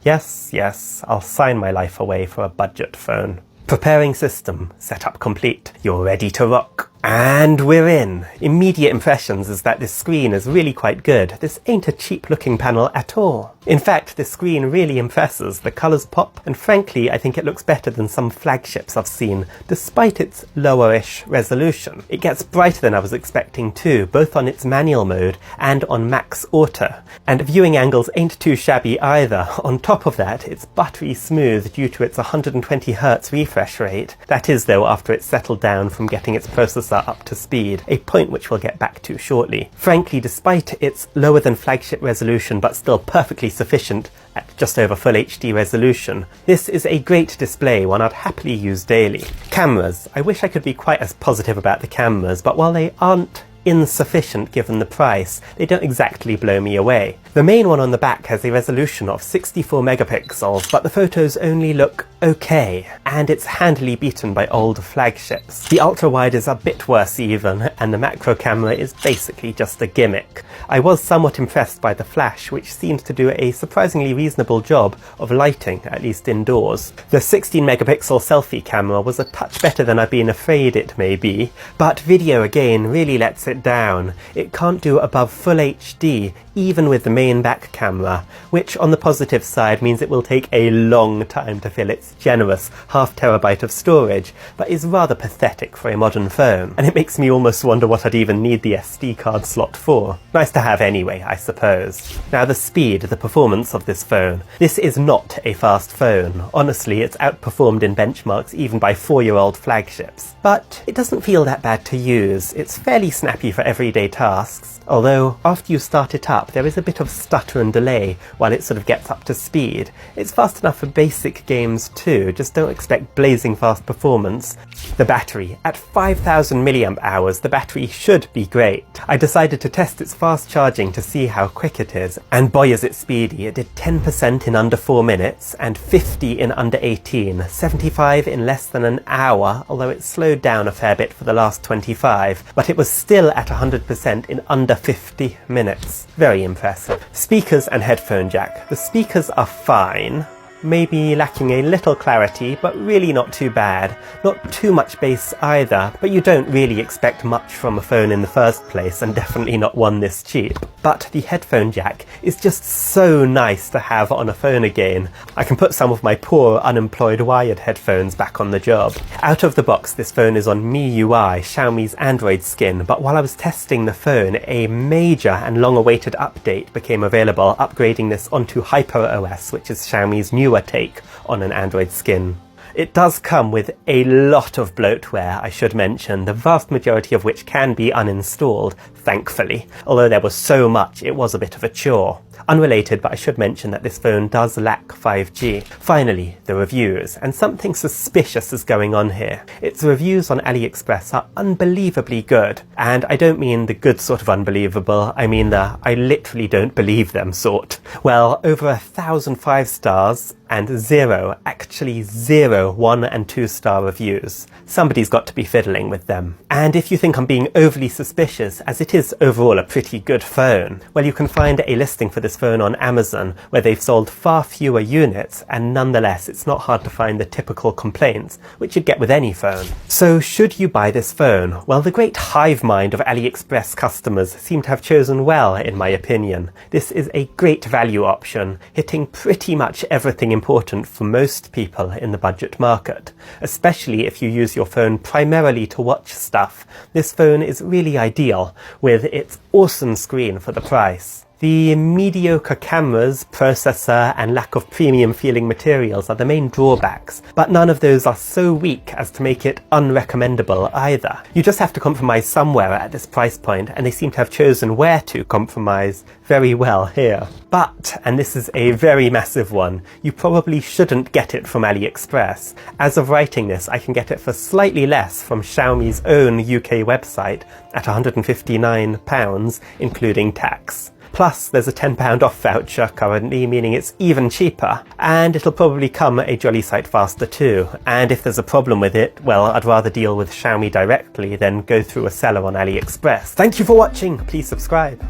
Yes, I'll sign my life away for a budget phone. Preparing system, setup complete. You're ready to rock. And we're in. Immediate impressions is that this screen is really quite good. This ain't a cheap looking panel at all. In fact, this screen really impresses. The colours pop, and frankly, I think it looks better than some flagships I've seen, despite its lower-ish resolution. It gets brighter than I was expecting too, both on its manual mode and on max auto. And viewing angles ain't too shabby either. On top of that, it's buttery smooth due to its 120Hz refresh rate. That is though after it's settled down from getting its processor up to speed, a point which we'll get back to shortly. Frankly, despite its lower than flagship resolution but still perfectly sufficient at just over full HD resolution, this is a great display, one I'd happily use daily. Cameras. I wish I could be quite as positive about the cameras, but while they aren't insufficient given the price, they don't exactly blow me away. The main one on the back has a resolution of 64 megapixels, but the photos only look okay, and it's handily beaten by old flagships. The ultra-wide is a bit worse even, and the macro camera is basically just a gimmick. I was somewhat impressed by the flash, which seems to do a surprisingly reasonable job of lighting, at least indoors. The 16 megapixel selfie camera was a touch better than I've been afraid it may be, but video again really lets it down. It can't do above full HD, even with the main back camera, which on the positive side means it will take a long time to fill its generous ½ terabyte of storage, but is rather pathetic for a modern phone, and it makes me almost wonder what I'd even need the SD card slot for. Nice to have anyway, I suppose. Now the speed, the performance of this phone. This is not a fast phone. Honestly, it's outperformed in benchmarks even by 4-year-old flagships. But it doesn't feel that bad to use. It's fairly snappy for everyday tasks, although after you start it up there is a bit of stutter and delay while it sort of gets up to speed. It's fast enough for basic games too, just don't expect blazing fast performance. The battery. At 5000 milliamp hours, the battery should be great. I decided to test its fast charging to see how quick it is, and boy is it speedy. It did 10% in under 4 minutes, and 50 in under 18, 75 in less than an hour, although it slowed down a fair bit for the last 25, but it was still at 100% in under 50 minutes. Very impressive. Speakers and headphone jack. The speakers are fine. Maybe lacking a little clarity, but really not too bad. Not too much bass either, but you don't really expect much from a phone in the first place, and definitely not one this cheap. But the headphone jack is just so nice to have on a phone again. I can put some of my poor unemployed wired headphones back on the job. Out of the box, this phone is on MIUI, Xiaomi's Android skin, but while I was testing the phone, a major and long-awaited update became available, upgrading this onto HyperOS, which is Xiaomi's newer take on an Android skin. It does come with a lot of bloatware, I should mention, the vast majority of which can be uninstalled, thankfully. Although there was so much, it was a bit of a chore. Unrelated, but I should mention that this phone does lack 5G. Finally, the reviews, and something suspicious is going on here. Its reviews on AliExpress are unbelievably good, and I don't mean the good sort of unbelievable, I mean the I literally don't believe them sort. Well, over 1,000 5-stars, and 0, actually 0 1- and 2-star reviews. Somebody's got to be fiddling with them. And if you think I'm being overly suspicious, as it is overall a pretty good phone, well, you can find a listing for this phone on Amazon where they've sold far fewer units, and nonetheless it's not hard to find the typical complaints, which you'd get with any phone. So should you buy this phone? Well, the great hive mind of AliExpress customers seem to have chosen well, in my opinion. This is a great value option, hitting pretty much everything important for most people in the budget market. Especially if you use your phone primarily to watch stuff, this phone is really ideal, with its awesome screen for the price. The mediocre cameras, processor, and lack of premium feeling materials are the main drawbacks, but none of those are so weak as to make it unrecommendable either. You just have to compromise somewhere at this price point, and they seem to have chosen where to compromise very well here. But, and this is a very massive one, you probably shouldn't get it from AliExpress. As of writing this, I can get it for slightly less from Xiaomi's own UK website at £159, including tax. Plus, there's a £10 off voucher currently, meaning it's even cheaper, and it'll probably come a jolly sight faster too. And if there's a problem with it, well, I'd rather deal with Xiaomi directly than go through a seller on AliExpress. Thank you for watching. Please subscribe.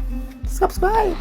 Subscribe.